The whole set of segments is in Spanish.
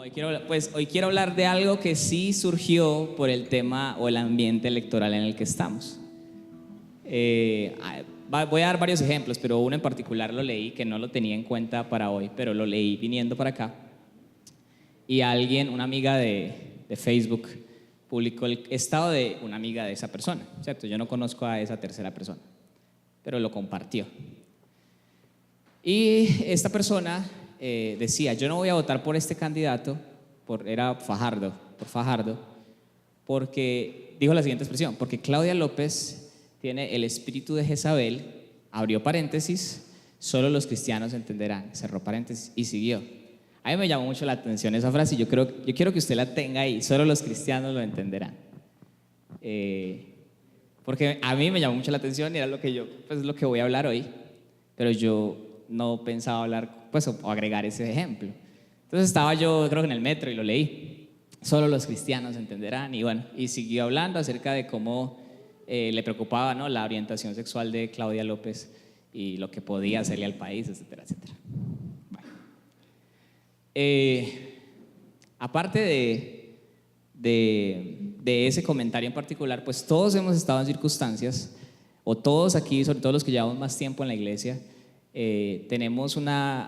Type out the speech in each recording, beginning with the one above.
Hoy quiero hablar de algo que sí surgió por el tema o el ambiente electoral en el que estamos. Voy a dar varios ejemplos, pero uno en particular lo leí que no lo tenía en cuenta para hoy, pero lo leí viniendo para acá. Y una amiga de Facebook, publicó el estado de una amiga de esa persona, ¿cierto? Yo no conozco a esa tercera persona, pero lo compartió. Y esta persona decía: yo no voy a votar por este candidato, era Fajardo, por Fajardo, porque dijo la siguiente expresión: porque Claudia López tiene el espíritu de Jezabel, abrió paréntesis, solo los cristianos entenderán, cerró paréntesis y siguió. A mí me llamó mucho la atención esa frase y yo quiero que usted la tenga ahí: solo los cristianos lo entenderán. Porque a mí me llamó mucho la atención y era lo que voy a hablar hoy, pero yo no pensaba hablar, o agregar ese ejemplo. Entonces estaba yo, creo que en el metro, y lo leí: solo los cristianos entenderán. Y bueno, y siguió hablando acerca de cómo le preocupaba, ¿no?, la orientación sexual de Claudia López y lo que podía hacerle al país, etcétera, etcétera. Bueno. Aparte de ese comentario en particular, pues todos hemos estado en circunstancias, o todos aquí, sobre todo los que llevamos más tiempo en la iglesia,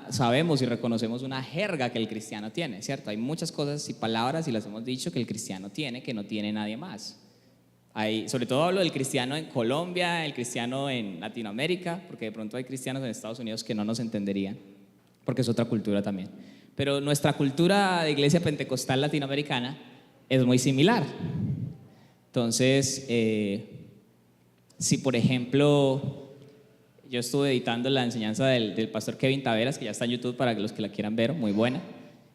sabemos y reconocemos una jerga que el cristiano tiene, ¿cierto? Hay muchas cosas y palabras, y las hemos dicho, que el cristiano tiene, que no tiene nadie más. Sobre todo hablo del cristiano en Colombia, el cristiano en Latinoamérica, porque de pronto hay cristianos en Estados Unidos que no nos entenderían, porque es otra cultura también. Pero nuestra cultura de iglesia pentecostal latinoamericana es muy similar. Entonces, si por ejemplo, yo estuve editando la enseñanza del pastor Kevin Taveras, que ya está en YouTube para los que la quieran ver, muy buena,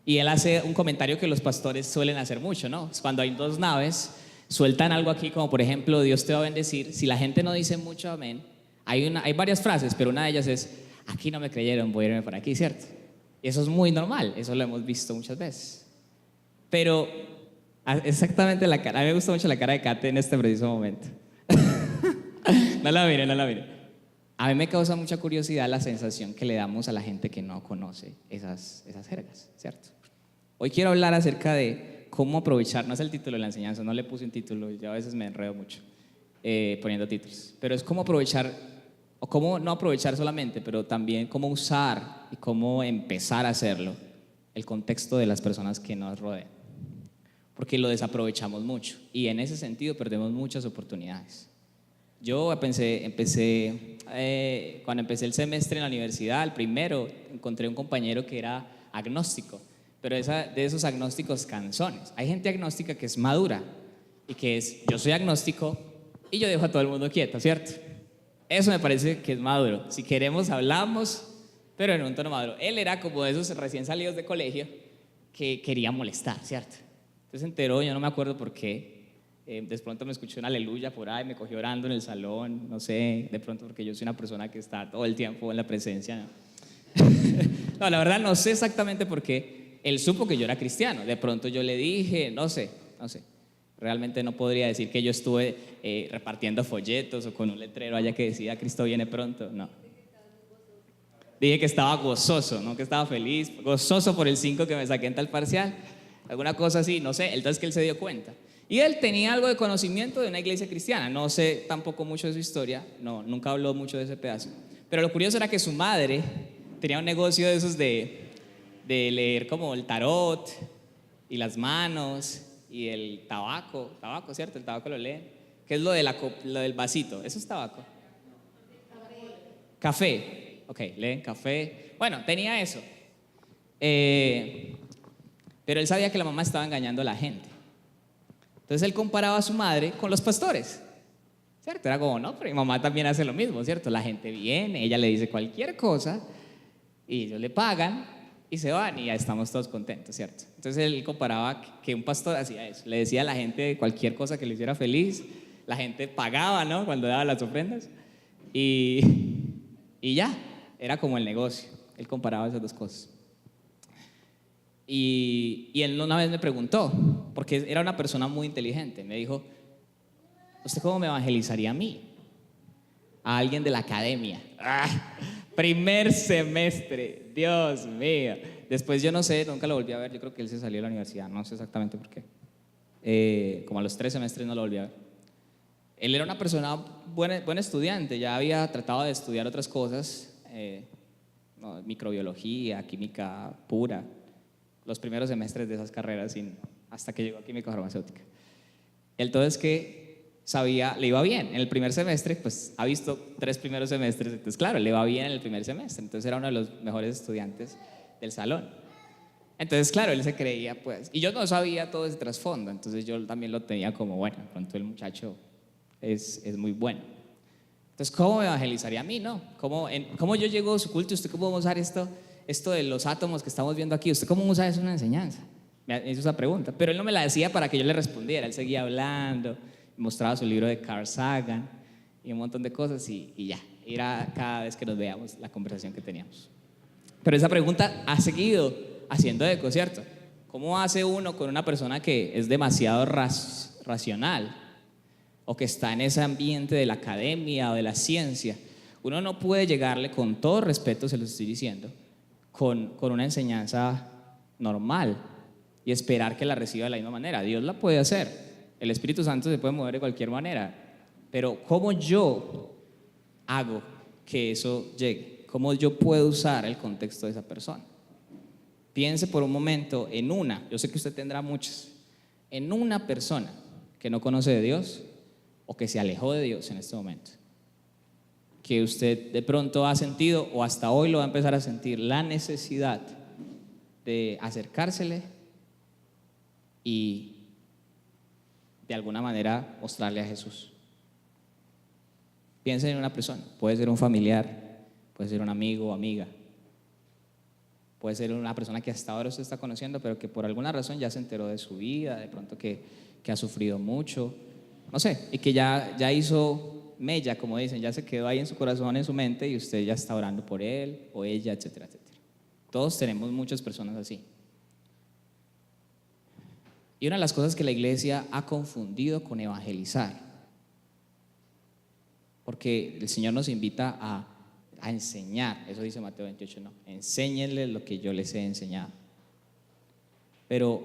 y él hace un comentario que los pastores suelen hacer mucho, ¿no? Cuando hay dos naves, sueltan algo aquí como, por ejemplo: Dios te va a bendecir. Si la gente no dice mucho amén, hay varias frases, pero una de ellas es: aquí no me creyeron, voy a irme por aquí, ¿cierto? Y eso es muy normal, eso lo hemos visto muchas veces. Pero exactamente a mí me gusta mucho la cara de Kate en este preciso momento. No la mire. A mí me causa mucha curiosidad la sensación que le damos a la gente que no conoce esas jergas, ¿cierto? Hoy quiero hablar acerca de cómo aprovechar. No es el título de la enseñanza, no le puse un título, yo a veces me enredo mucho poniendo títulos, pero es cómo aprovechar, o cómo no aprovechar solamente, pero también cómo usar y cómo empezar a hacerlo, el contexto de las personas que nos rodean, porque lo desaprovechamos mucho y en ese sentido perdemos muchas oportunidades. Yo cuando empecé el semestre en la universidad, el primero, encontré un compañero que era agnóstico, pero de esos agnósticos canzones. Hay gente agnóstica que es madura y que es: yo soy agnóstico y yo dejo a todo el mundo quieto, ¿cierto? Eso me parece que es maduro. Si queremos hablamos, pero en un tono maduro. Él era como de esos recién salidos de colegio que quería molestar, ¿cierto? Entonces se enteró, yo no me acuerdo por qué. De pronto me escuchó un aleluya por ahí, me cogió orando en el salón, no sé, de pronto porque yo soy una persona que está todo el tiempo en la presencia, ¿no? No, la verdad no sé exactamente por qué. Él supo que yo era cristiano, de pronto yo le dije, no sé. Realmente no podría decir que yo estuve repartiendo folletos o con un letrero allá que decía: Cristo viene pronto, no. Dije que estaba gozoso, no que estaba feliz, gozoso por el 5 que me saqué en tal parcial, alguna cosa así, no sé. Entonces que él se dio cuenta. Y él tenía algo de conocimiento de una iglesia cristiana, no sé tampoco mucho de su historia, nunca habló mucho de ese pedazo. Pero lo curioso era que su madre tenía un negocio de esos de leer como el tarot y las manos y el tabaco, ¿cierto? El tabaco lo leen. ¿Qué es lo del vasito? ¿Eso es tabaco? Café. Ok, leen café. Bueno, tenía eso. Pero él sabía que la mamá estaba engañando a la gente. Entonces él comparaba a su madre con los pastores, ¿cierto? Era como: no, pero mi mamá también hace lo mismo, ¿cierto? La gente viene, ella le dice cualquier cosa y ellos le pagan y se van y ya estamos todos contentos, ¿cierto? Entonces él comparaba que un pastor hacía eso, le decía a la gente cualquier cosa que le hiciera feliz, la gente pagaba, ¿no?, cuando daba las ofrendas y ya, era como el negocio. Él comparaba esas dos cosas. Y él una vez me preguntó, porque era una persona muy inteligente, me dijo: ¿usted cómo me evangelizaría a mí? A alguien de la academia. Primer semestre, Dios mío. Después yo no sé, nunca lo volví a ver. Yo creo que él se salió de la universidad, no sé exactamente por qué. Como a los 3 semestres no lo volví a ver. Él era una persona buen estudiante, ya había tratado de estudiar otras cosas, no, microbiología, química pura, los primeros semestres de esas carreras, hasta que llegó a química farmacéutica. El todo es que sabía, le iba bien. En el primer semestre, pues ha visto 3 primeros semestres, entonces claro, le va bien en el primer semestre, entonces era uno de los mejores estudiantes del salón. Entonces claro, él se creía pues, y yo no sabía todo ese trasfondo, entonces yo también lo tenía como, bueno, de pronto el muchacho es muy bueno. Entonces, ¿cómo me evangelizaría a mí? No, ¿cómo yo llego a su culto? ¿Usted cómo va a usar esto de los átomos que estamos viendo aquí? ¿Usted cómo usa eso en una enseñanza? Me hizo esa pregunta, pero él no me la decía para que yo le respondiera. Él seguía hablando, mostraba su libro de Carl Sagan y un montón de cosas y ya, era cada vez que nos veíamos la conversación que teníamos. Pero esa pregunta ha seguido haciendo eco, ¿cierto? ¿Cómo hace uno con una persona que es demasiado racional o que está en ese ambiente de la academia o de la ciencia? Uno no puede llegarle, con todo respeto se lo estoy diciendo, con una enseñanza normal y esperar que la reciba de la misma manera. Dios la puede hacer, el Espíritu Santo se puede mover de cualquier manera, pero ¿cómo yo hago que eso llegue? ¿Cómo yo puedo usar el contexto de esa persona? Piense por un momento en yo sé que usted tendrá muchas, en una persona que no conoce de Dios o que se alejó de Dios en este momento, que usted de pronto ha sentido o hasta hoy lo va a empezar a sentir la necesidad de acercársele y de alguna manera mostrarle a Jesús. Piensen en una persona, puede ser un familiar, puede ser un amigo o amiga, puede ser una persona que hasta ahora usted está conociendo, pero que por alguna razón ya se enteró de su vida, de pronto que ha sufrido mucho, no sé, y que ya hizo mella, como dicen, ya se quedó ahí en su corazón, en su mente, y usted ya está orando por él o ella, etcétera, etcétera. Todos tenemos muchas personas así. Y una de las cosas que la iglesia ha confundido con evangelizar, porque el Señor nos invita a enseñar, eso dice Mateo 28, no, enséñenles lo que yo les he enseñado. Pero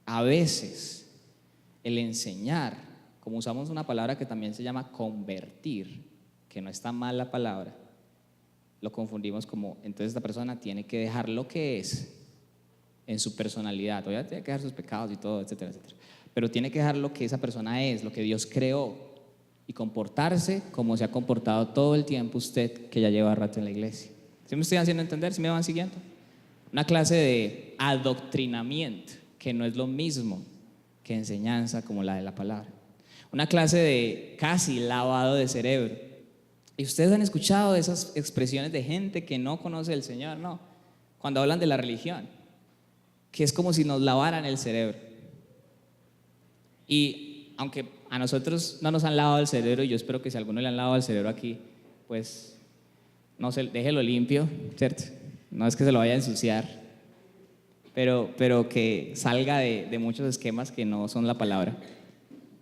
a veces el enseñar, como usamos una palabra que también se llama convertir, que no está mal la palabra, lo confundimos como, entonces esta persona tiene que dejar lo que es en su personalidad, todavía tiene que dejar sus pecados y todo, etcétera, etcétera, pero tiene que dejar lo que esa persona es, lo que Dios creó, y comportarse como se ha comportado todo el tiempo usted que ya lleva rato en la iglesia. ¿Sí me estoy haciendo entender? ¿Sí me van siguiendo? Una clase de adoctrinamiento, que no es lo mismo que enseñanza como la de la palabra. Una clase de casi lavado de cerebro. Y ustedes han escuchado esas expresiones de gente que no conoce al Señor, ¿no? Cuando hablan de la religión, que es como si nos lavaran el cerebro. Y aunque a nosotros no nos han lavado el cerebro, y yo espero que si a alguno le han lavado el cerebro aquí, pues no se, déjelo limpio, ¿cierto? No es que se lo vaya a ensuciar, pero que salga de muchos esquemas que no son la palabra.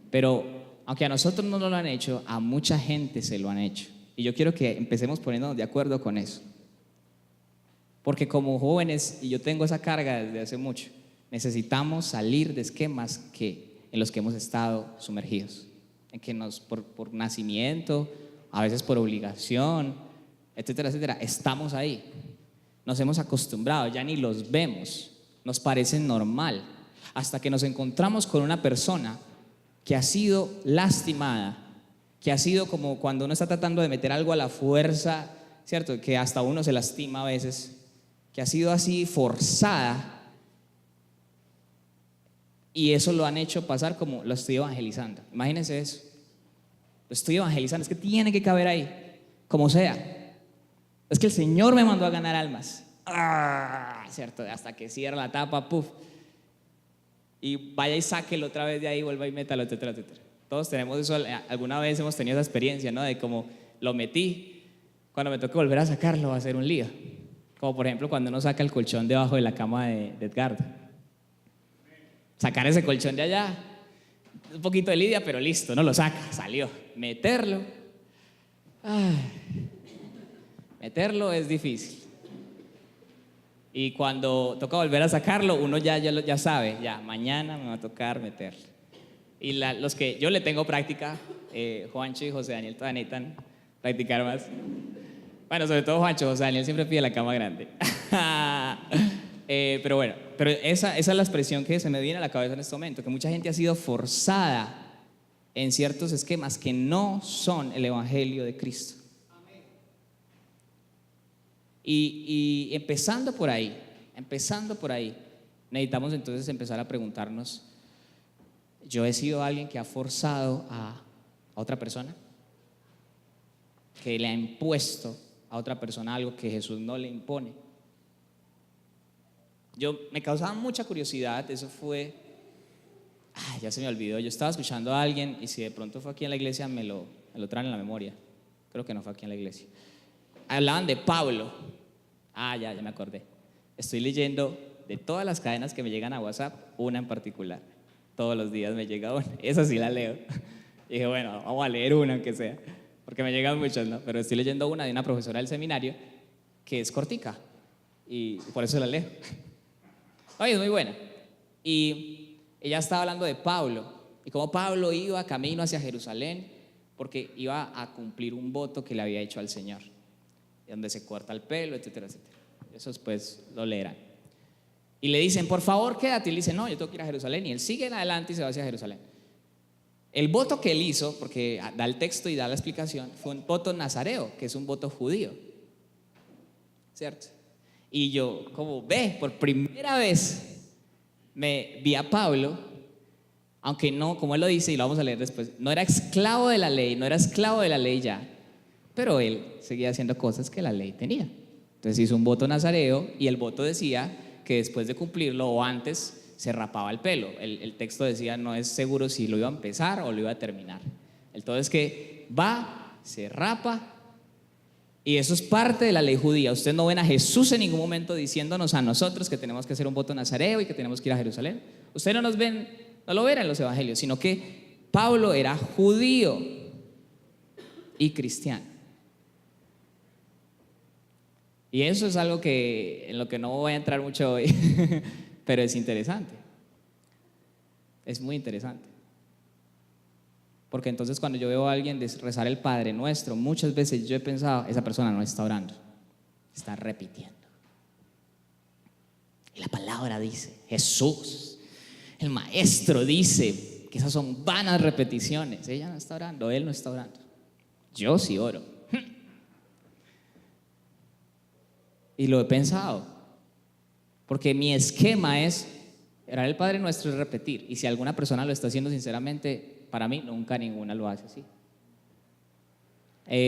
Pero aunque a nosotros no nos lo han hecho, a mucha gente se lo han hecho. Y yo quiero que empecemos poniéndonos de acuerdo con eso. Porque como jóvenes, y yo tengo esa carga desde hace mucho, necesitamos salir de esquemas en los que hemos estado sumergidos, en que por nacimiento, a veces por obligación, etcétera, etcétera, estamos ahí. Nos hemos acostumbrado, ya ni los vemos, nos parecen normal, hasta que nos encontramos con una persona que ha sido lastimada, que ha sido como cuando uno está tratando de meter algo a la fuerza, ¿cierto? Que hasta uno se lastima a veces, que ha sido así forzada, y eso lo han hecho pasar como lo estoy evangelizando. Imagínense eso, lo estoy evangelizando, es que tiene que caber ahí, como sea. Es que el Señor me mandó a ganar almas. ¿Cierto? Hasta que cierra la tapa, puff. Y vaya y sáquelo otra vez de ahí, vuelva y métalo, etcétera, etcétera. Todos tenemos eso, alguna vez hemos tenido esa experiencia, ¿no? De como lo metí, cuando me toque volver a sacarlo va a ser un lío. Como por ejemplo cuando uno saca el colchón debajo de la cama de Edgardo. Sacar ese colchón de allá, un poquito de lidia, pero listo, no lo saca, salió. Meterlo, meterlo es difícil. Y cuando toca volver a sacarlo, uno ya sabe, ya, mañana me va a tocar meterlo. Y los que yo le tengo práctica, Juancho y José Daniel todavía necesitan practicar más. Bueno, sobre todo Juancho, José Daniel siempre pide la cama grande. Pero bueno, esa es la expresión que se me viene a la cabeza en este momento, que mucha gente ha sido forzada en ciertos esquemas que no son el Evangelio de Cristo. Y empezando por ahí, necesitamos entonces empezar a preguntarnos: ¿yo he sido alguien que ha forzado a otra persona? ¿Que le ha impuesto a otra persona algo que Jesús no le impone? Me causaba mucha curiosidad, eso fue, ya se me olvidó, yo estaba escuchando a alguien y si de pronto fue aquí en la iglesia me lo traen en la memoria, creo que no fue aquí en la iglesia. Hablaban de Pablo, ya me acordé, estoy leyendo de todas las cadenas que me llegan a WhatsApp, una en particular, todos los días me llega una, esa sí la leo, y dije bueno, vamos a leer una aunque sea, porque me llegan muchas, ¿no? Pero estoy leyendo una de una profesora del seminario que es cortica y por eso la leo. Oye, es muy buena. Y ella estaba hablando de Pablo y cómo Pablo iba camino hacia Jerusalén porque iba a cumplir un voto que le había hecho al Señor, donde se corta el pelo, etcétera, etcétera. Eso después lo leerán. Y le dicen, por favor, quédate. Y él dice, no, yo tengo que ir a Jerusalén. Y él sigue en adelante y se va hacia Jerusalén. El voto que él hizo, porque da el texto y da la explicación, fue un voto nazareo, que es un voto judío, ¿cierto? Y yo, como por primera vez me vi a Pablo, aunque no, como él lo dice y lo vamos a leer después, no era esclavo de la ley, ya, pero él seguía haciendo cosas que la ley tenía. Entonces hizo un voto nazareo y el voto decía que después de cumplirlo o antes se rapaba el pelo. El texto decía, no es seguro si lo iba a empezar o lo iba a terminar. El todo es que va, se rapa. Y eso es parte de la ley judía. Ustedes no ven a Jesús en ningún momento diciéndonos a nosotros que tenemos que hacer un voto nazareo y que tenemos que ir a Jerusalén. Ustedes no lo ven en los evangelios, sino que Pablo era judío y cristiano. Y eso es algo en lo que no voy a entrar mucho hoy, pero es interesante. Es muy interesante. Porque entonces cuando yo veo a alguien rezar el Padre Nuestro, muchas veces yo he pensado, esa persona no está orando, está repitiendo. Y la palabra dice, Jesús, el Maestro dice que esas son vanas repeticiones. Ella no está orando, él no está orando. Yo sí oro. Y lo he pensado, porque mi esquema es orar el Padre Nuestro y repetir. Y si alguna persona lo está haciendo sinceramente, para mí nunca ninguna lo hace así.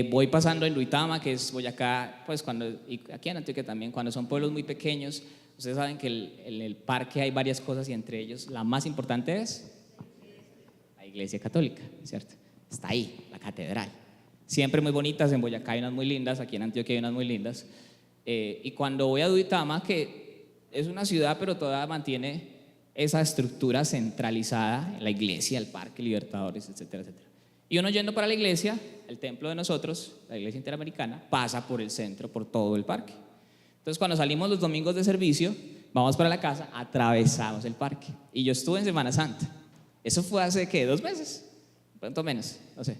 Voy pasando en Duitama, que es Boyacá, pues y aquí en Antioquia también, cuando son pueblos muy pequeños, ustedes saben que en el parque hay varias cosas y entre ellos la más importante es la iglesia católica, ¿cierto? Está ahí, la catedral. Siempre muy bonitas, en Boyacá hay unas muy lindas, aquí en Antioquia hay unas muy lindas. Y cuando voy a Duitama, que es una ciudad pero todavía mantiene esa estructura centralizada, la iglesia, el parque, Libertadores, etcétera, etcétera. Y uno yendo para la iglesia, el templo de nosotros, la iglesia interamericana, pasa por el centro, por todo el parque. Entonces cuando salimos los domingos de servicio, vamos para la casa, atravesamos el parque. Y yo estuve en Semana Santa. Eso fue hace, ¿qué? 2 meses, pronto menos, no sé.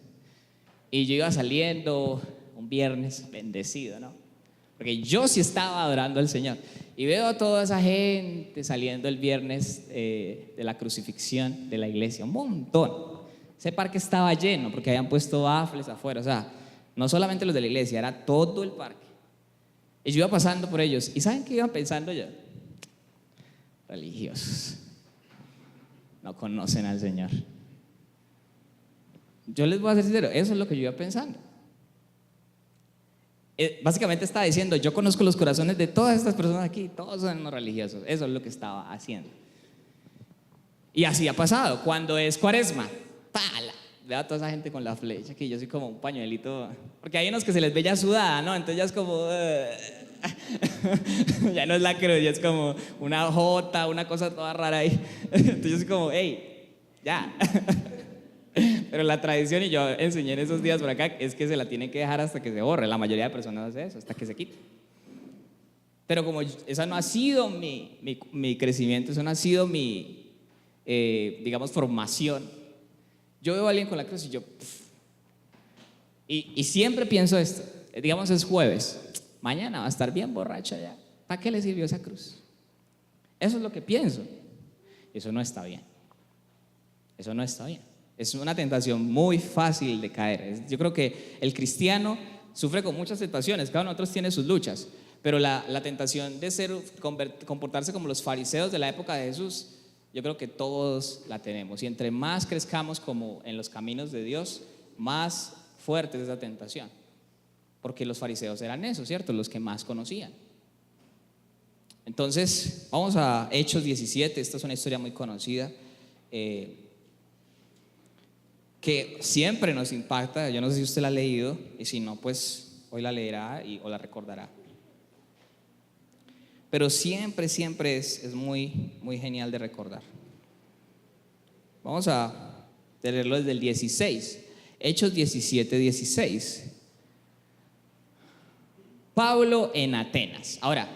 Y yo iba saliendo un viernes bendecido, ¿no? Porque yo sí estaba adorando al Señor. Y veo a toda esa gente saliendo el viernes de la crucifixión de la iglesia, un montón. Ese parque estaba lleno porque habían puesto bafles afuera. O sea, no solamente los de la iglesia, era todo el parque. Y yo iba pasando por ellos. ¿Y saben qué iban pensando yo? Religiosos. No conocen al Señor. Yo les voy a ser sincero, eso es lo que yo iba pensando. Básicamente estaba diciendo, yo conozco los corazones de todas estas personas aquí, todos son unos religiosos. Eso es lo que estaba haciendo. Y así ha pasado. Cuando es Cuaresma, ¡pala! Veo a toda esa gente con la flecha, que yo soy como un pañuelito, porque hay unos que se les ve ya sudada, ¿no? Entonces ya es como ya no es la cruz, ya es como una jota, una cosa toda rara ahí. Entonces yo soy como, hey, ya. Pero la tradición, y yo enseñé en esos días por acá, es que se la tienen que dejar hasta que se borre. La mayoría de personas hace eso, hasta que se quite. Pero como esa no ha sido mi crecimiento, eso no ha sido mi, digamos, formación, yo veo a alguien con la cruz y yo, y siempre pienso esto, digamos es jueves, mañana va a estar bien borracha ya, ¿para qué le sirvió esa cruz? Eso es lo que pienso. Eso no está bien. Eso no está bien. Es una tentación muy fácil de caer. Yo creo que el cristiano sufre con muchas tentaciones, cada uno de nosotros tiene sus luchas, pero la tentación de comportarse como los fariseos de la época de Jesús, yo creo que todos la tenemos. Y entre más crezcamos como en los caminos de Dios, más fuerte es esa tentación. Porque los fariseos eran eso, ¿cierto? Los que más conocían. Entonces, vamos a Hechos 17, esta es una historia muy conocida, que siempre nos impacta. Yo no sé si usted la ha leído, y si no, pues hoy la leerá o la recordará. Pero siempre es muy, muy genial de recordar. Vamos a leerlo desde el 16, Hechos 17, 16. Pablo en Atenas. Ahora,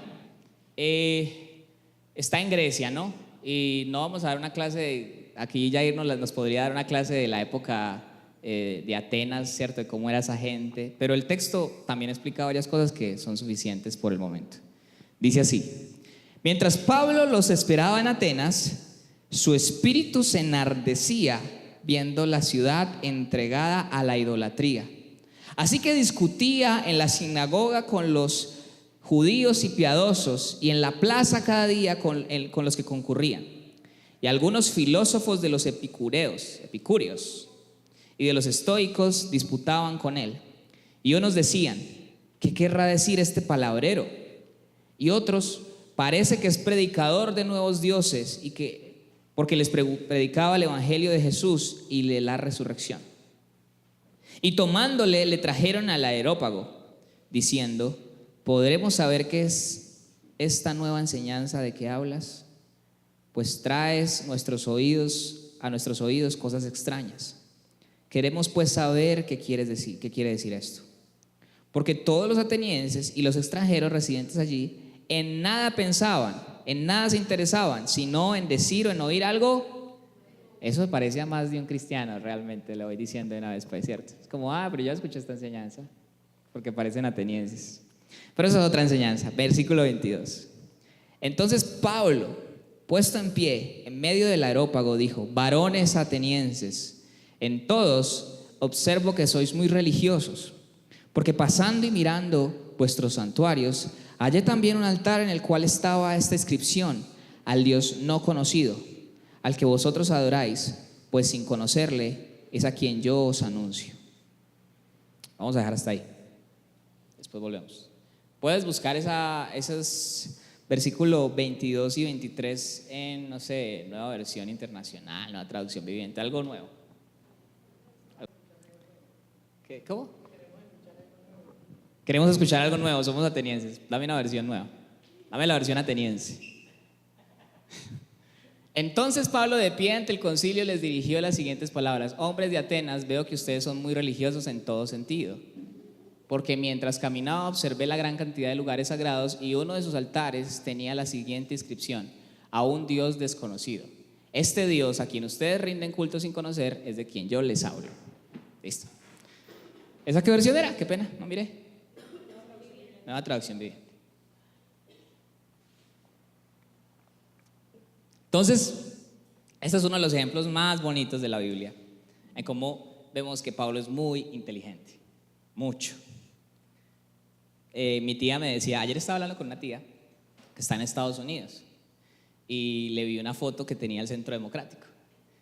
está en Grecia, ¿no? Y no vamos a dar una clase aquí Jair nos podría dar una clase de la época de Atenas, ¿cierto? De cómo era esa gente, pero el texto también explica varias cosas que son suficientes por el momento. Dice así: mientras Pablo los esperaba en Atenas, su espíritu se enardecía viendo la ciudad entregada a la idolatría. Así que discutía en la sinagoga con los judíos y piadosos, y en la plaza cada día con los que concurrían. Y algunos filósofos de los epicúreos y de los estoicos disputaban con él. Y unos decían: ¿qué querrá decir este palabrero? Y otros: parece que es predicador de nuevos dioses, porque les predicaba el evangelio de Jesús y de la resurrección. Y tomándole, le trajeron al Areópago, diciendo: ¿podremos saber qué es esta nueva enseñanza de que hablas? Pues traes a nuestros oídos cosas extrañas. Queremos pues saber qué quiere decir esto. Porque todos los atenienses y los extranjeros residentes allí en nada pensaban, en nada se interesaban, sino en decir o en oír algo. Eso parece a más de un cristiano, realmente, lo voy diciendo de una vez, pues, ¿cierto? Es como, pero yo escuché esta enseñanza, porque parecen atenienses. Pero eso es otra enseñanza. Versículo 22. Entonces Pablo, puesto en pie en medio del Areópago, dijo: varones atenienses, en todos observo que sois muy religiosos, porque pasando y mirando vuestros santuarios, hallé también un altar en el cual estaba esta inscripción: al Dios no conocido, al que vosotros adoráis, pues sin conocerle es a quien yo os anuncio. Vamos a dejar hasta ahí, después volvemos. Puedes buscar esos versículos 22 y 23 en, no sé, Nueva Versión Internacional, Nueva Traducción Viviente, algo nuevo. ¿Qué? ¿Cómo? Queremos escuchar algo nuevo, somos atenienses. Dame una versión nueva. Dame la versión ateniense. Entonces Pablo, de pie ante el concilio, les dirigió las siguientes palabras: hombres de Atenas, veo que ustedes son muy religiosos en todo sentido. Porque mientras caminaba observé la gran cantidad de lugares sagrados, y uno de sus altares tenía la siguiente inscripción: a un Dios desconocido. Este Dios a quien ustedes rinden culto sin conocer es de quien yo les hablo. Listo. ¿Esa qué versión era? Qué pena, no miré. Nueva Traducción Viviente. Entonces, este es uno de los ejemplos más bonitos de la Biblia, en cómo vemos que Pablo es muy inteligente, mucho. Mi tía me decía, ayer estaba hablando con una tía que está en Estados Unidos y le vi una foto que tenía el Centro Democrático.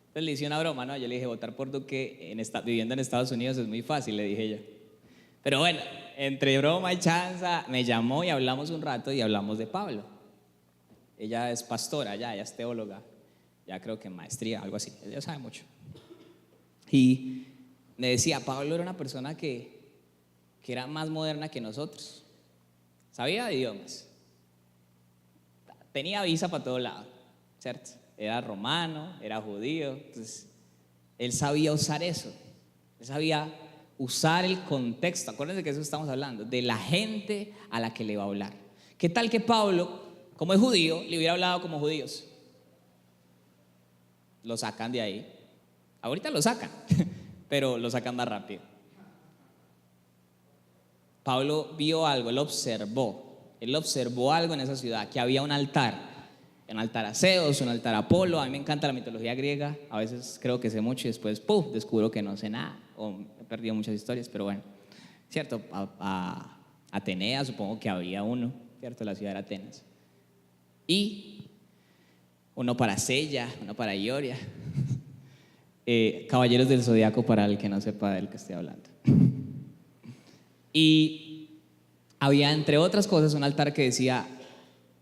Entonces le hice una broma, ¿no? Yo le dije: votar por Duque viviendo en Estados Unidos es muy fácil, le dije yo. Pero bueno, entre broma y chanza, me llamó y hablamos un rato y hablamos de Pablo. Ella es pastora, ella es teóloga, ya creo que maestría, algo así, ella sabe mucho. Y me decía, Pablo era una persona que era más moderna que nosotros, sabía de idiomas, tenía visa para todo lado, ¿cierto? Era romano, era judío, entonces él sabía usar eso, él sabía usar el contexto. Acuérdense que eso estamos hablando, de la gente a la que le va a hablar. ¿Qué tal que Pablo, como es judío, le hubiera hablado como judíos? Lo sacan de ahí. Ahorita lo sacan, pero lo sacan más rápido. Pablo vio algo, él observó algo en esa ciudad, que había un altar a Zeus, un altar a Apolo. A mí me encanta la mitología griega, a veces creo que sé mucho y después ¡puf!, descubro que no sé nada, o he perdido muchas historias, pero bueno, cierto, a Atenea supongo que había uno, cierto, la ciudad de Atenas, y uno para Sella, uno para Ioria. Caballeros del Zodiaco para el que no sepa del que estoy hablando. Y había, entre otras cosas, un altar que decía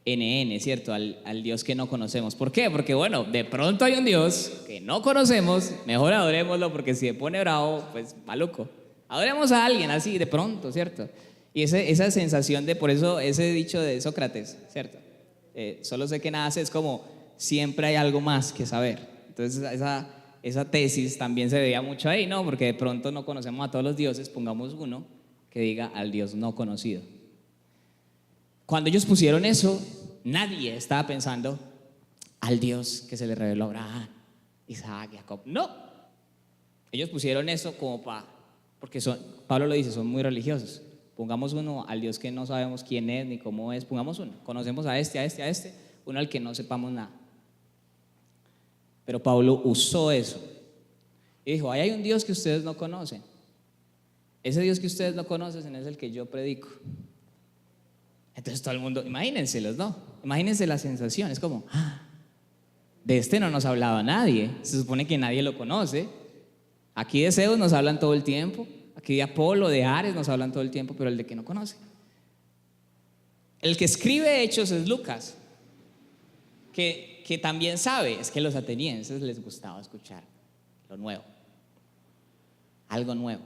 NN, ¿cierto? Al Dios que no conocemos. ¿Por qué? Porque bueno, de pronto hay un Dios que no conocemos, mejor adorémoslo, porque si se pone bravo, pues maluco. Adoremos a alguien así de pronto, ¿cierto? Y esa sensación de, por eso ese dicho de Sócrates, ¿cierto? Solo sé que nada sé, es como siempre hay algo más que saber. Entonces esa tesis también se veía mucho ahí, ¿no? Porque de pronto no conocemos a todos los dioses, pongamos uno que diga al Dios no conocido. Cuando ellos pusieron eso, nadie estaba pensando al Dios que se le reveló a Abraham, Isaac, Jacob. No, ellos pusieron eso como porque Pablo lo dice, son muy religiosos. Pongamos uno al Dios que no sabemos quién es ni cómo es, pongamos uno. Conocemos a este, uno al que no sepamos nada. Pero Pablo usó eso y dijo, ahí hay un Dios que ustedes no conocen. Ese Dios que ustedes no conocen es el que yo predico. Entonces todo el mundo, imagínenselos, ¿no? Imagínense la sensación, es como, de este no nos hablaba nadie, se supone que nadie lo conoce. Aquí de Zeus nos hablan todo el tiempo, aquí de Apolo, de Ares nos hablan todo el tiempo, pero el de que no conoce. El que escribe Hechos es Lucas, que también sabe, es que los atenienses les gustaba escuchar lo nuevo, algo nuevo,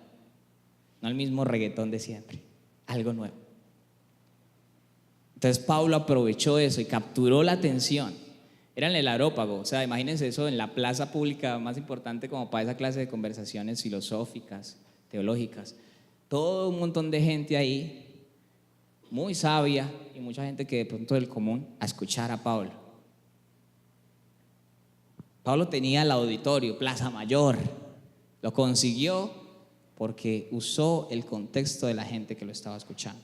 no el mismo reggaetón de siempre, algo nuevo. Entonces Pablo aprovechó eso y capturó la atención. Era en el Areópago, o sea, imagínense eso en la plaza pública más importante como para esa clase de conversaciones filosóficas, teológicas. Todo un montón de gente ahí, muy sabia, y mucha gente que de pronto del común, a escuchar a Pablo. Pablo tenía el auditorio, Plaza Mayor, lo consiguió porque usó el contexto de la gente que lo estaba escuchando.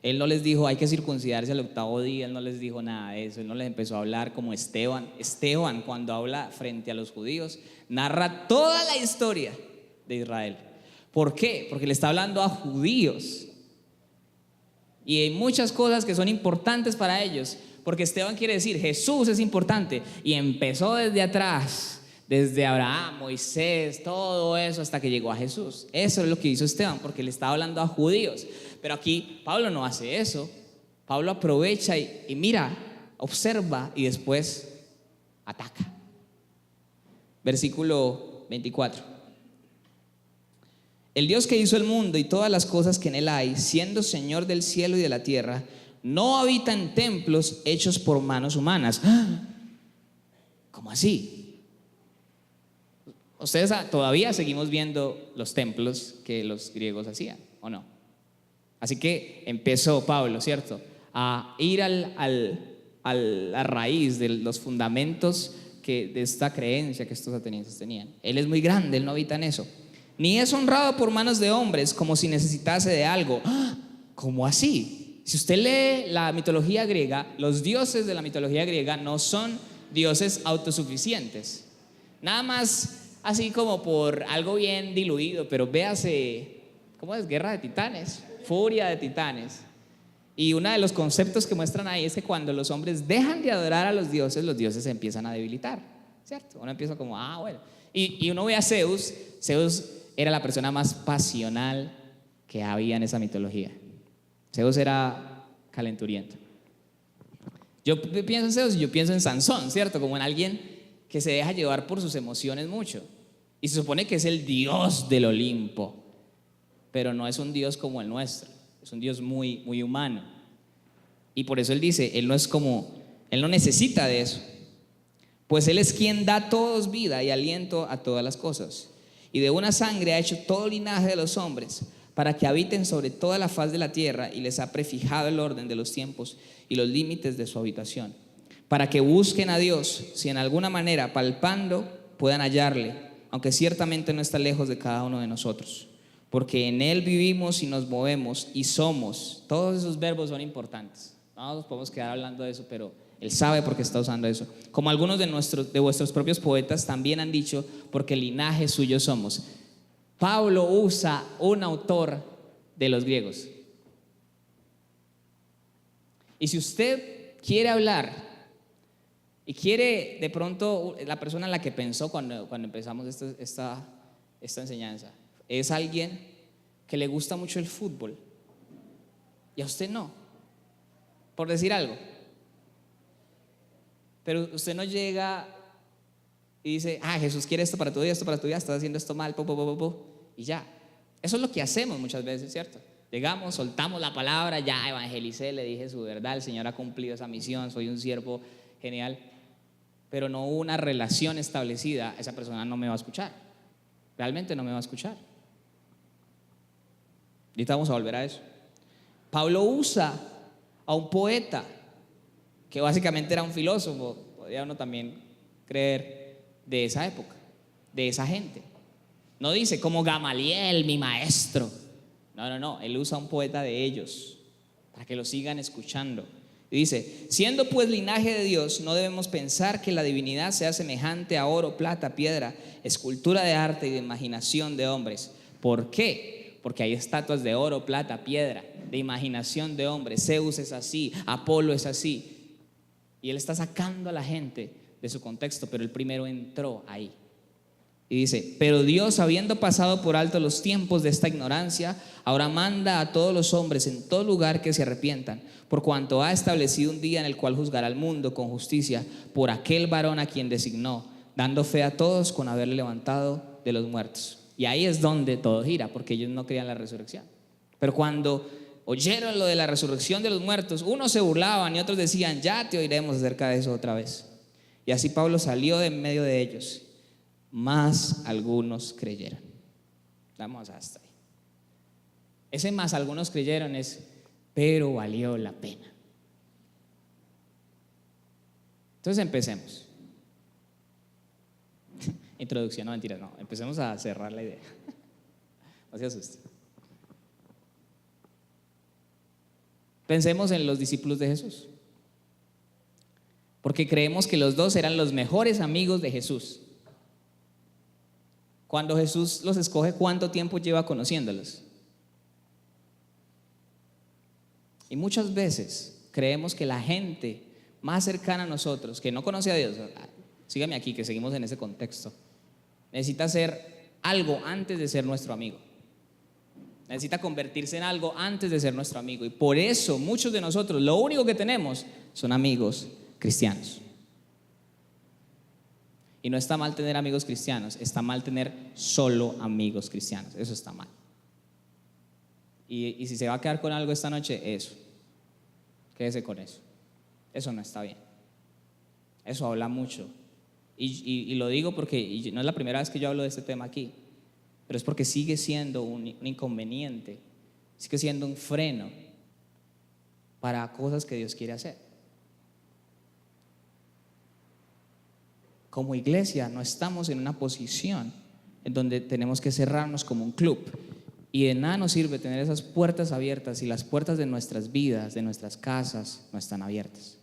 Él no les dijo hay que circuncidarse al 8º día, él no les dijo nada de eso, él no les empezó a hablar como Esteban. Esteban, cuando habla frente a los judíos, narra toda la historia de Israel. ¿Por qué? Porque le está hablando a judíos y hay muchas cosas que son importantes para ellos, porque Esteban quiere decir Jesús es importante y empezó desde atrás, desde Abraham, Moisés, todo eso hasta que llegó a Jesús. Eso es lo que hizo Esteban, porque le estaba hablando a judíos. Pero aquí Pablo no hace eso. Pablo aprovecha y mira, observa y después ataca. Versículo 24. El Dios que hizo el mundo y todas las cosas que en él hay, siendo Señor del cielo y de la tierra, no habita en templos hechos por manos humanas. ¿Cómo así? Ustedes todavía seguimos viendo los templos que los griegos hacían, ¿o no? Así que empezó Pablo, ¿cierto?, a ir a la raíz de los fundamentos de esta creencia que estos atenienses tenían. Él es muy grande, él no habita en eso. Ni es honrado por manos de hombres como si necesitase de algo. ¿Cómo así? Si usted lee la mitología griega, los dioses de la mitología griega no son dioses autosuficientes. Nada más así como por algo bien diluido, pero véase, ¿cómo es? Guerra de titanes, furia de titanes. Y uno de los conceptos que muestran ahí es que cuando los hombres dejan de adorar a los dioses se empiezan a debilitar, ¿cierto? Uno empieza como, bueno. Y uno ve a Zeus. Zeus era la persona más pasional que había en esa mitología. Zeus era calenturiento. Yo pienso en Zeus y yo pienso en Sansón, ¿cierto? Como en alguien que se deja llevar por sus emociones mucho. Y se supone que es el dios del Olimpo, pero no es un dios como el nuestro, es un dios muy, muy humano. Y por eso él dice, él no necesita de eso, pues él es quien da a todos vida y aliento a todas las cosas. Y de una sangre ha hecho todo linaje de los hombres para que habiten sobre toda la faz de la tierra, y les ha prefijado el orden de los tiempos y los límites de su habitación, para que busquen a Dios, si en alguna manera palpando puedan hallarle, aunque ciertamente no está lejos de cada uno de nosotros, porque en Él vivimos y nos movemos y somos. Todos esos verbos son importantes, no nos podemos quedar hablando de eso, pero Él sabe por qué está usando eso. Como algunos de vuestros propios poetas también han dicho, porque linaje suyo somos. Pablo usa un autor de los griegos. Y si usted quiere hablar y quiere, de pronto, la persona en la que pensó cuando empezamos esta enseñanza es alguien que le gusta mucho el fútbol y a usted no, por decir algo. Pero usted no llega y dice: Jesús quiere esto para tu vida, esto para tu vida, estás haciendo esto mal, y ya. Eso es lo que hacemos muchas veces, ¿cierto? Llegamos, soltamos la palabra, ya evangelicé, le dije su verdad, el Señor ha cumplido esa misión, soy un siervo genial, pero no hubo una relación establecida. Esa persona no me va a escuchar, realmente no me va a escuchar. Ahorita vamos a volver a eso. Pablo usa a un poeta que básicamente era un filósofo, podría uno también creer, de esa época, de esa gente. No dice como Gamaliel, mi maestro. No, él usa a un poeta de ellos para que lo sigan escuchando. Y dice: siendo pues linaje de Dios, no debemos pensar que la divinidad sea semejante a oro, plata, piedra, escultura de arte y de imaginación de hombres. ¿Por qué? Porque hay estatuas de oro, plata, piedra, de imaginación de hombres. Zeus es así, Apolo es así. Y él está sacando a la gente de su contexto, pero él primero entró ahí. Y dice: pero Dios, habiendo pasado por alto los tiempos de esta ignorancia, ahora manda a todos los hombres en todo lugar que se arrepientan, por cuanto ha establecido un día en el cual juzgará al mundo con justicia por aquel varón a quien designó, dando fe a todos con haberle levantado de los muertos. Y ahí es donde todo gira, porque ellos no creían la resurrección. Pero cuando oyeron lo de la resurrección de los muertos, unos se burlaban y otros decían: ya te oiremos acerca de eso otra vez. Y así Pablo salió de en medio de ellos, más algunos creyeron. Vamos hasta ahí. Ese más algunos creyeron es: pero valió la pena. Entonces empecemos. Introducción, no, mentiras, no. Empecemos a cerrar la idea. No se asuste. Pensemos en los discípulos de Jesús, porque creemos que los dos eran los mejores amigos de Jesús. Cuando Jesús los escoge, ¿cuánto tiempo lleva conociéndolos? Y muchas veces creemos que la gente más cercana a nosotros, que no conoce a Dios, sígame aquí que seguimos en ese contexto, necesita ser algo antes de ser nuestro amigo. Necesita convertirse en algo antes de ser nuestro amigo. Y por eso muchos de nosotros lo único que tenemos son amigos cristianos. Y no está mal tener amigos cristianos, está mal tener solo amigos cristianos. Eso está mal. Y si se va a quedar con algo esta noche, eso. Quédese con eso. Eso no está bien. Eso habla mucho. Y lo digo porque no es la primera vez que yo hablo de este tema aquí, pero es porque sigue siendo un inconveniente, sigue siendo un freno para cosas que Dios quiere hacer. Como iglesia no estamos en una posición en donde tenemos que cerrarnos como un club, y de nada nos sirve tener esas puertas abiertas si las puertas de nuestras vidas, de nuestras casas, no están abiertas.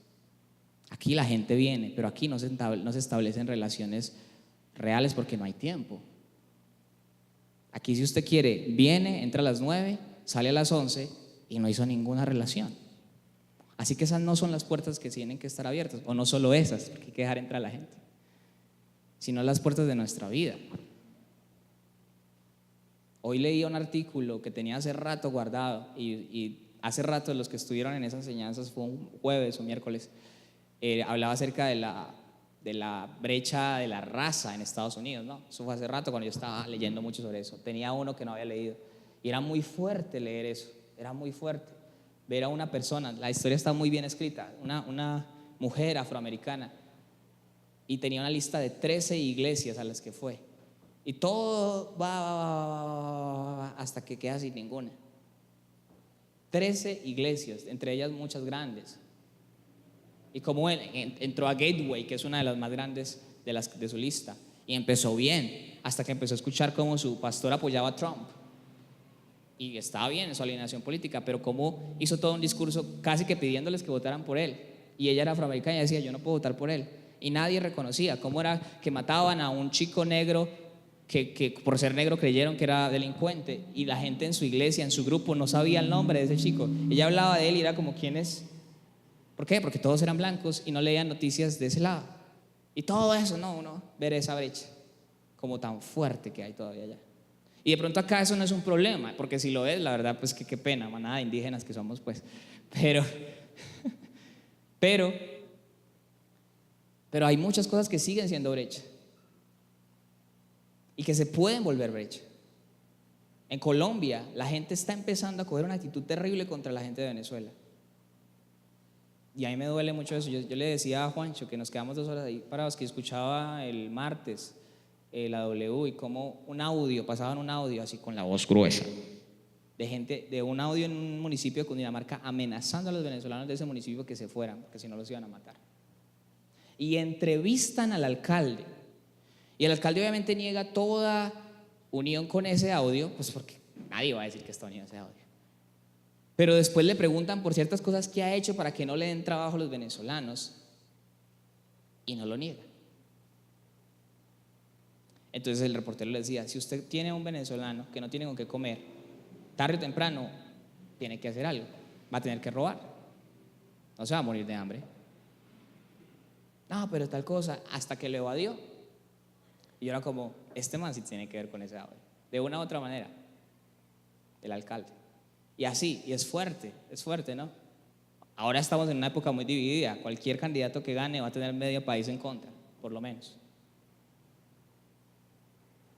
Aquí la gente viene, pero aquí no se establecen relaciones reales porque no hay tiempo. Aquí, si usted quiere, viene, entra a las 9, sale a las 11 y no hizo ninguna relación. Así que esas no son las puertas que tienen que estar abiertas, o no solo esas, porque hay que dejar entrar a la gente, sino las puertas de nuestra vida. Hoy leí un artículo que tenía hace rato guardado, y hace rato los que estuvieron en esas enseñanzas, fue un jueves o miércoles, hablaba acerca de la brecha de la raza en Estados Unidos, ¿no? Eso fue hace rato cuando yo estaba leyendo mucho sobre eso. Tenía uno que no había leído y era muy fuerte leer eso, era muy fuerte ver a una persona, la historia está muy bien escrita, una mujer afroamericana, y tenía una lista de 13 iglesias a las que fue, Y todo va hasta que queda sin ninguna. 13 iglesias, entre ellas muchas grandes. Y como él entró a Gateway, que es una de las más grandes de su lista, y empezó bien, hasta que empezó a escuchar cómo su pastor apoyaba a Trump. Y estaba bien en su alineación política, pero cómo hizo todo un discurso casi que pidiéndoles que votaran por él. Y ella era afroamericana y decía, yo no puedo votar por él. Y nadie reconocía cómo era que mataban a un chico negro que por ser negro creyeron que era delincuente, y la gente en su iglesia, en su grupo, no sabía el nombre de ese chico. Ella hablaba de él y era como, ¿quién es? ¿Por qué? Porque todos eran blancos y no leían noticias de ese lado. Y todo eso, no, ver esa brecha como tan fuerte que hay todavía allá. Y de pronto acá eso no es un problema, porque si lo es, la verdad, pues qué pena, manada de indígenas que somos, pues. Pero hay muchas cosas que siguen siendo brecha y que se pueden volver brecha. En Colombia, la gente está empezando a coger una actitud terrible contra la gente de Venezuela. Y a mí me duele mucho eso. Yo le decía a Juancho que nos quedamos 2 horas ahí parados, que escuchaba el martes la W y como pasaban un audio así con la voz gruesa de gente, de un audio en un municipio de Cundinamarca amenazando a los venezolanos de ese municipio que se fueran, porque si no los iban a matar. Y entrevistan al alcalde, y el alcalde obviamente niega toda unión con ese audio, pues porque nadie va a decir que está unido a ese audio. Pero después le preguntan por ciertas cosas que ha hecho para que no le den trabajo a los venezolanos, y no lo niega. Entonces el reportero le decía, si usted tiene a un venezolano que no tiene con qué comer, tarde o temprano tiene que hacer algo, va a tener que robar, no se va a morir de hambre. No, pero tal cosa, hasta que lo evadió. Y yo era como, este man sí tiene que ver con ese audio, de una u otra manera, el alcalde. Y así, y es fuerte, ¿no? Ahora estamos en una época muy dividida, cualquier candidato que gane va a tener medio país en contra, por lo menos.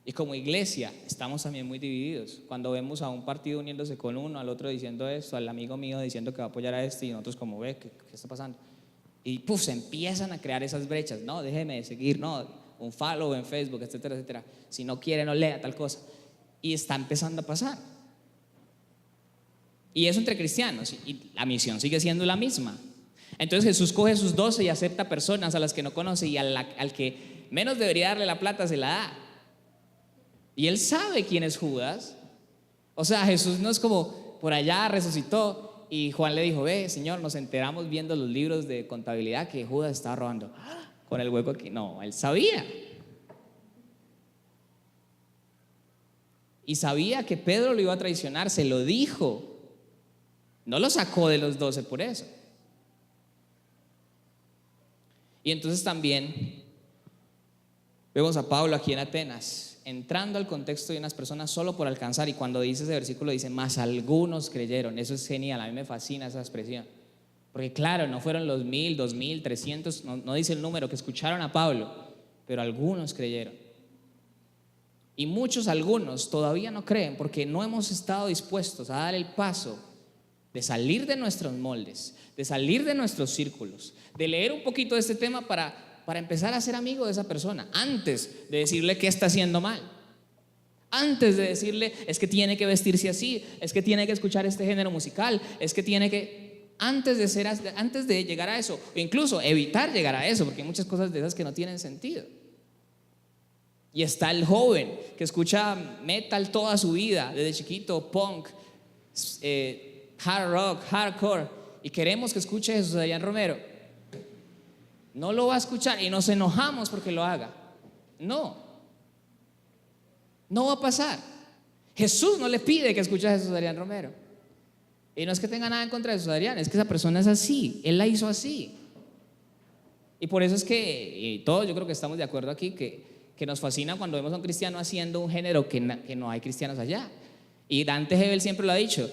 Y como iglesia estamos también muy divididos. Cuando vemos a un partido uniéndose con uno, al otro diciendo esto, al amigo mío diciendo que va a apoyar a este, y nosotros como, ¿qué está pasando? Y se empiezan a crear esas brechas. No, déjeme de seguir, no, un follow en Facebook, etcétera, etcétera. Si no quiere, no lea tal cosa. Y está empezando a pasar. Y eso entre cristianos, y la misión sigue siendo la misma. Entonces Jesús coge sus 12 y acepta personas a las que no conoce, y al que menos debería darle la plata se la da. Y él sabe quién es Judas. O sea, Jesús no es como por allá resucitó y Juan le dijo, ve, Señor, nos enteramos viendo los libros de contabilidad que Judas estaba robando con el hueco aquí. No, él sabía. Y sabía que Pedro lo iba a traicionar, se lo dijo. No lo sacó de los 12 por eso. Y entonces también vemos a Pablo aquí en Atenas, entrando al contexto de unas personas solo por alcanzar. Y cuando dice ese versículo, dice, más algunos creyeron. Eso es genial, a mí me fascina esa expresión. Porque claro, no fueron los 1000, 2000, 300, no dice el número, que escucharon a Pablo, pero algunos creyeron. Y algunos todavía no creen, porque no hemos estado dispuestos a dar el paso de salir de nuestros moldes, de salir de nuestros círculos, de leer un poquito de este tema para empezar a ser amigo de esa persona, antes de decirle que está haciendo mal, antes de decirle es que tiene que vestirse así, es que tiene que escuchar este género musical, es que tiene que, antes de llegar a eso, o incluso evitar llegar a eso, porque hay muchas cosas de esas que no tienen sentido. Y está el joven que escucha metal toda su vida, desde chiquito, punk, hard rock, hardcore, y queremos que escuche Jesús Adrián Romero. No lo va a escuchar y nos enojamos porque lo haga. No va a pasar. Jesús no le pide que escuche a Jesús Adrián Romero. Y no es que tenga nada en contra de Jesús Adrián, es que esa persona es así, él la hizo así. Y por eso es que, y todos yo creo que estamos de acuerdo aquí, que nos fascina cuando vemos a un cristiano haciendo un género que no hay cristianos allá. Y Dante Gebel siempre lo ha dicho,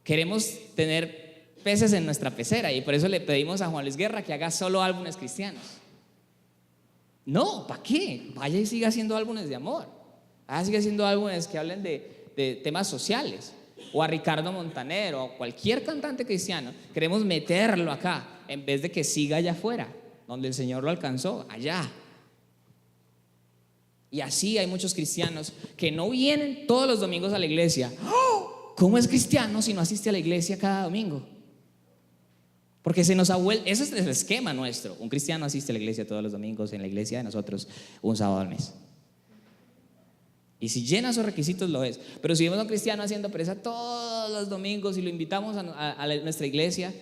queremos tener peces en nuestra pecera, y por eso le pedimos a Juan Luis Guerra que haga solo álbumes cristianos. No, ¿para qué? Vaya y siga haciendo álbumes de amor, siga haciendo álbumes que hablen de temas sociales, o a Ricardo Montaner o a cualquier cantante cristiano. Queremos meterlo acá en vez de que siga allá afuera donde el Señor lo alcanzó, allá. Y así hay muchos cristianos que no vienen todos los domingos a la iglesia. ¡Oh! ¿Cómo es cristiano si no asiste a la iglesia cada domingo? Porque se nos ha vuelto, ese es el esquema nuestro. Un cristiano asiste a la iglesia todos los domingos, en la iglesia de nosotros un sábado al mes. Y si llena esos requisitos lo es. Pero si vemos a un cristiano haciendo presa todos los domingos y lo invitamos a nuestra iglesia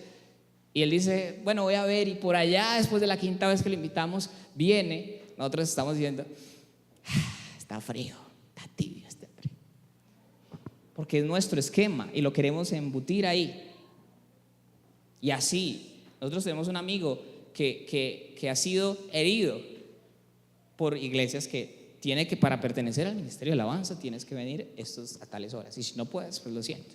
y él dice, bueno, voy a ver, y por allá después de la quinta vez que lo invitamos viene, nosotros estamos diciendo, está frío, está tibio este frío. Porque es nuestro esquema y lo queremos embutir ahí. Y así, nosotros tenemos un amigo que ha sido herido por iglesias que tiene que, para pertenecer al ministerio de alabanza, tienes que venir a tales horas. Y si no puedes, pues lo siento.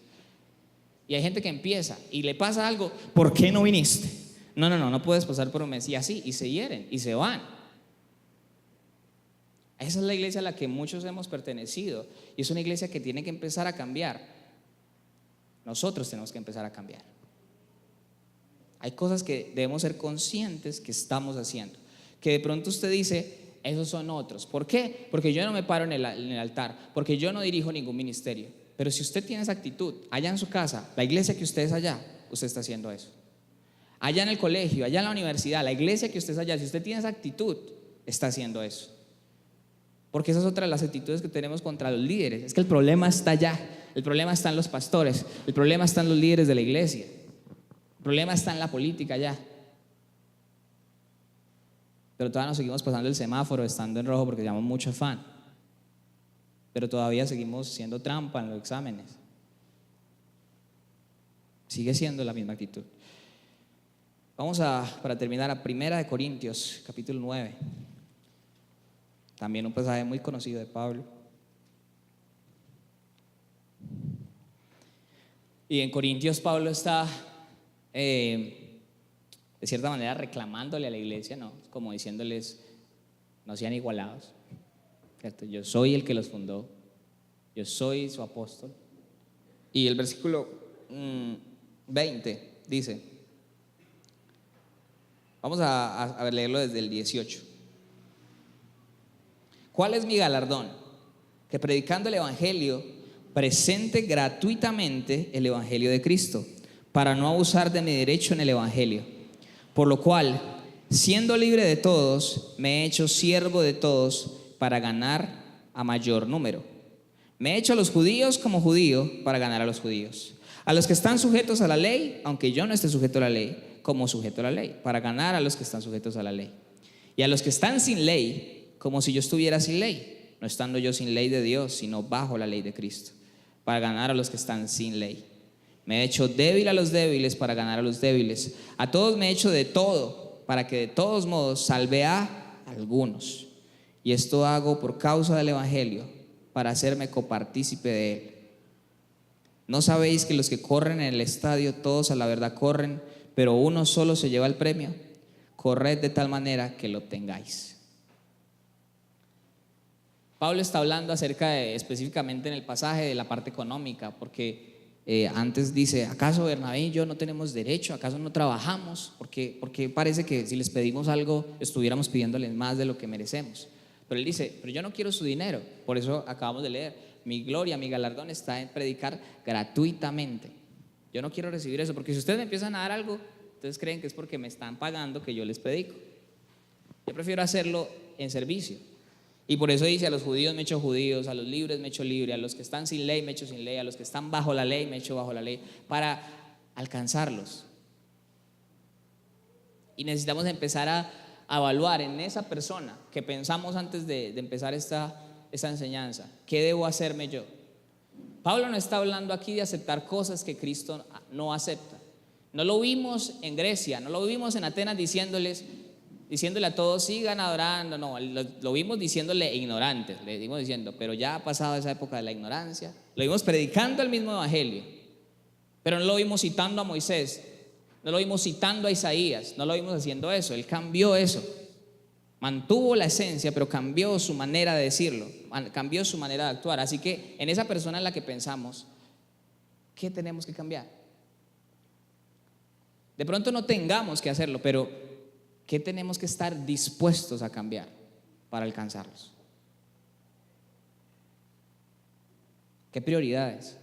Y hay gente que empieza y le pasa algo, ¿por qué no viniste? No puedes pasar por un mes. Y así, y se hieren y se van. Esa es la iglesia a la que muchos hemos pertenecido. Y es una iglesia que tiene que empezar a cambiar. Nosotros tenemos que empezar a cambiar. Hay cosas que debemos ser conscientes que estamos haciendo. Que de pronto usted dice, esos son otros. ¿Por qué? Porque yo no me paro en el altar, porque yo no dirijo ningún ministerio. Pero si usted tiene esa actitud, allá en su casa, la iglesia que usted es allá, usted está haciendo eso. Allá en el colegio, allá en la universidad, la iglesia que usted es allá, si usted tiene esa actitud, está haciendo eso. Porque esa es otra de las actitudes que tenemos contra los líderes. Es que el problema está allá, el problema está en los pastores, el problema está en los líderes de la iglesia, el problema está en la política allá. Pero todavía nos seguimos pasando el semáforo estando en rojo porque llevamos mucho afán. Pero todavía seguimos siendo trampa en los exámenes. Sigue siendo la misma actitud. Vamos para terminar, a 1 Corintios, capítulo 9. También un pasaje muy conocido de Pablo. Y en Corintios Pablo está, de cierta manera, reclamándole a la iglesia, ¿no? Como diciéndoles, no sean igualados, ¿cierto? Yo soy el que los fundó, yo soy su apóstol. Y el versículo 20 dice, vamos a leerlo desde el 18. ¿Cuál es mi galardón? Que predicando el evangelio presente gratuitamente el evangelio de Cristo, para no abusar de mi derecho en el evangelio. Por lo cual, siendo libre de todos, me he hecho siervo de todos para ganar a mayor número. Me he hecho a los judíos como judío para ganar a los judíos. A los que están sujetos a la ley, aunque yo no esté sujeto a la ley, como sujeto a la ley, para ganar a los que están sujetos a la ley. Y a los que están sin ley, como si yo estuviera sin ley, no estando yo sin ley de Dios, sino bajo la ley de Cristo, para ganar a los que están sin ley. Me he hecho débil a los débiles para ganar a los débiles. A todos me he hecho de todo, para que de todos modos salve a algunos. Y esto hago por causa del evangelio, para hacerme copartícipe de él. ¿No sabéis que los que corren en el estadio, todos a la verdad corren, pero uno solo se lleva el premio? Corred de tal manera que lo obtengáis. Pablo está hablando acerca de, específicamente en el pasaje, de la parte económica, porque antes dice, ¿acaso Bernabé y yo no tenemos derecho? ¿Acaso no trabajamos? Porque parece que si les pedimos algo estuviéramos pidiéndoles más de lo que merecemos. Pero él dice, pero yo no quiero su dinero. Por eso acabamos de leer, mi gloria, mi galardón está en predicar gratuitamente. Yo no quiero recibir eso, porque si ustedes me empiezan a dar algo, entonces creen que es porque me están pagando que yo les predico. Yo prefiero hacerlo en servicio. Y por eso dice, a los judíos me he hecho judíos, a los libres me he hecho libre, a los que están sin ley me he hecho sin ley, a los que están bajo la ley me he hecho bajo la ley, para alcanzarlos. Y necesitamos empezar a evaluar en esa persona que pensamos antes de empezar esta enseñanza, ¿qué debo hacerme yo? Pablo no está hablando aquí de aceptar cosas que Cristo no acepta. No lo vimos en Grecia, no lo vimos en Atenas diciéndole a todos sigan adorando, no, lo vimos diciéndole ignorantes, le dimos diciendo, pero ya ha pasado esa época de la ignorancia. Lo vimos predicando el mismo evangelio, pero no lo vimos citando a Moisés, no lo vimos citando a Isaías, no lo vimos haciendo eso. Él cambió eso, mantuvo la esencia, pero cambió su manera de decirlo, cambió su manera de actuar. Así que en esa persona en la que pensamos, ¿qué tenemos que cambiar? De pronto no tengamos que hacerlo, pero ¿qué tenemos que estar dispuestos a cambiar para alcanzarlos? ¿Qué prioridades?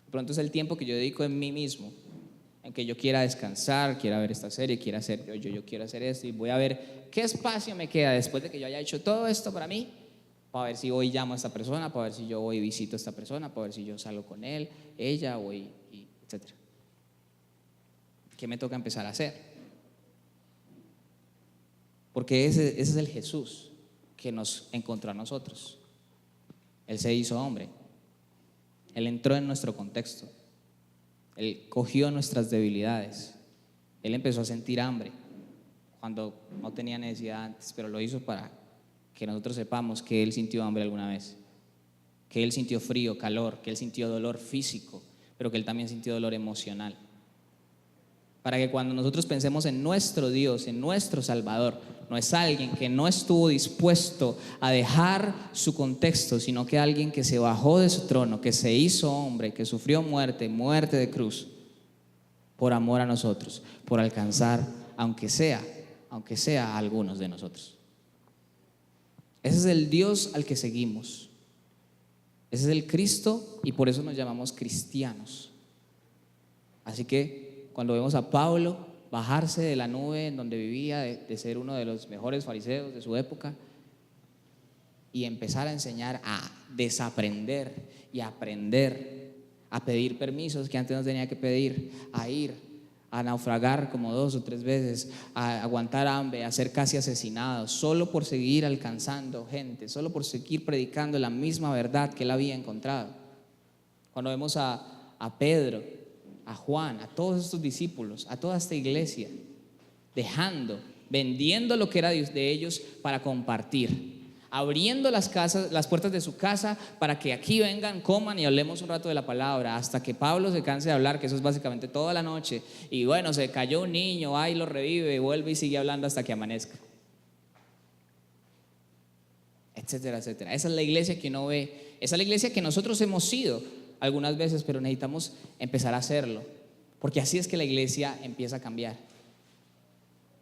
De pronto es el tiempo que yo dedico en mí mismo, en que yo quiera descansar, quiera ver esta serie, quiera hacer, yo quiero hacer esto y voy a ver qué espacio me queda después de que yo haya hecho todo esto para mí, para ver si hoy llamo a esta persona, para ver si yo hoy visito a esta persona, para ver si yo salgo con él, ella, hoy, etc. ¿Qué me toca empezar a hacer? Porque ese es el Jesús que nos encontró a nosotros. Él se hizo hombre. Él entró en nuestro contexto. Él cogió nuestras debilidades. Él empezó a sentir hambre cuando no tenía necesidad antes, pero lo hizo para que nosotros sepamos que Él sintió hambre alguna vez, que Él sintió frío, calor, que Él sintió dolor físico, pero que Él también sintió dolor emocional. Para que cuando nosotros pensemos en nuestro Dios, en nuestro Salvador, no es alguien que no estuvo dispuesto a dejar su contexto, sino que alguien que se bajó de su trono, que se hizo hombre, que sufrió muerte de cruz, por amor a nosotros, por alcanzar, aunque sea a algunos de nosotros. Ese es el Dios al que seguimos. Ese es el Cristo y por eso nos llamamos cristianos. Así que cuando vemos a Pablo bajarse de la nube en donde vivía, de ser uno de los mejores fariseos de su época, y empezar a enseñar a desaprender y a aprender, a pedir permisos que antes no tenía que pedir, a ir, a naufragar como 2 o 3 veces, a aguantar hambre, a ser casi asesinado, solo por seguir alcanzando gente, solo por seguir predicando la misma verdad que él había encontrado. Cuando vemos a Pedro, a Juan, a todos estos discípulos, a toda esta iglesia, vendiendo lo que era de ellos para compartir, abriendo las puertas de su casa para que aquí vengan, coman y hablemos un rato de la palabra, hasta que Pablo se canse de hablar, que eso es básicamente toda la noche, y bueno, se cayó un niño, ahí lo revive, vuelve y sigue hablando hasta que amanezca, etcétera, etcétera. Esa es la iglesia que uno ve, esa es la iglesia que nosotros hemos sido algunas veces, pero necesitamos empezar a hacerlo, porque así es que la iglesia empieza a cambiar,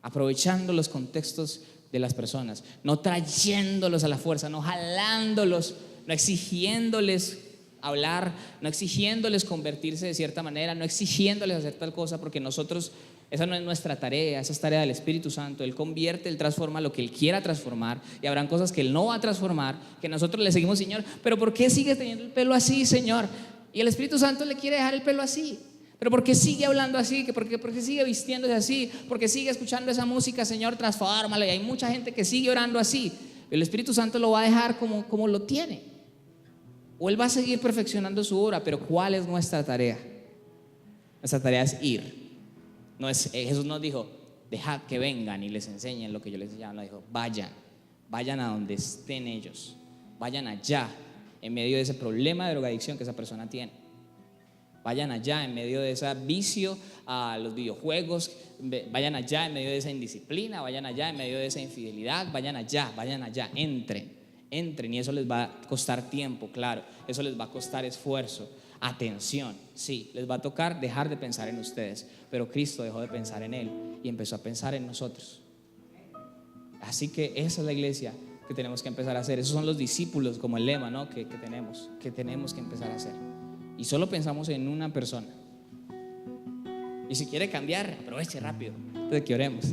aprovechando los contextos de las personas, no trayéndolos a la fuerza, no jalándolos, no exigiéndoles hablar, no exigiéndoles convertirse de cierta manera, no exigiéndoles hacer tal cosa, porque nosotros, esa no es nuestra tarea, esa es tarea del Espíritu Santo. Él convierte, Él transforma lo que Él quiera transformar, y habrán cosas que Él no va a transformar, que nosotros le seguimos, Señor, pero ¿por qué sigues teniendo el pelo así, Señor? Y el Espíritu Santo le quiere dejar el pelo así. Pero ¿por qué sigue hablando así? ¿Por qué sigue vistiéndose así? ¿Por qué sigue escuchando esa música? Señor, transfórmalo. Y hay mucha gente que sigue orando así. El Espíritu Santo lo va a dejar como lo tiene. O Él va a seguir perfeccionando su obra. Pero ¿cuál es nuestra tarea? Nuestra tarea es ir. Jesús nos dijo, dejad que vengan y les enseñen lo que yo les enseñaba. No, dijo, vayan a donde estén ellos. Vayan allá, en medio de ese problema de drogadicción que esa persona tiene. Vayan allá en medio de ese vicio a los videojuegos, vayan allá en medio de esa indisciplina, vayan allá en medio de esa infidelidad, vayan allá, entren, y eso les va a costar tiempo, claro, eso les va a costar esfuerzo, atención, sí, les va a tocar dejar de pensar en ustedes, pero Cristo dejó de pensar en Él y empezó a pensar en nosotros. Así que esa es la iglesia que tenemos que empezar a hacer. Esos son los discípulos, como el lema, ¿no? que tenemos que empezar a hacer. Y solo pensamos en una persona. Y si quiere cambiar, aproveche rápido antes de que oremos.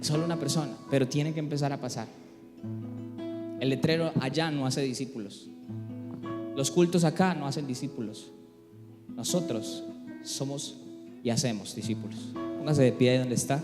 Es solo una persona, pero tiene que empezar a pasar. El letrero allá no hace discípulos. Los cultos acá no hacen discípulos. Nosotros somos y hacemos discípulos. Póngase de pie ahí donde está.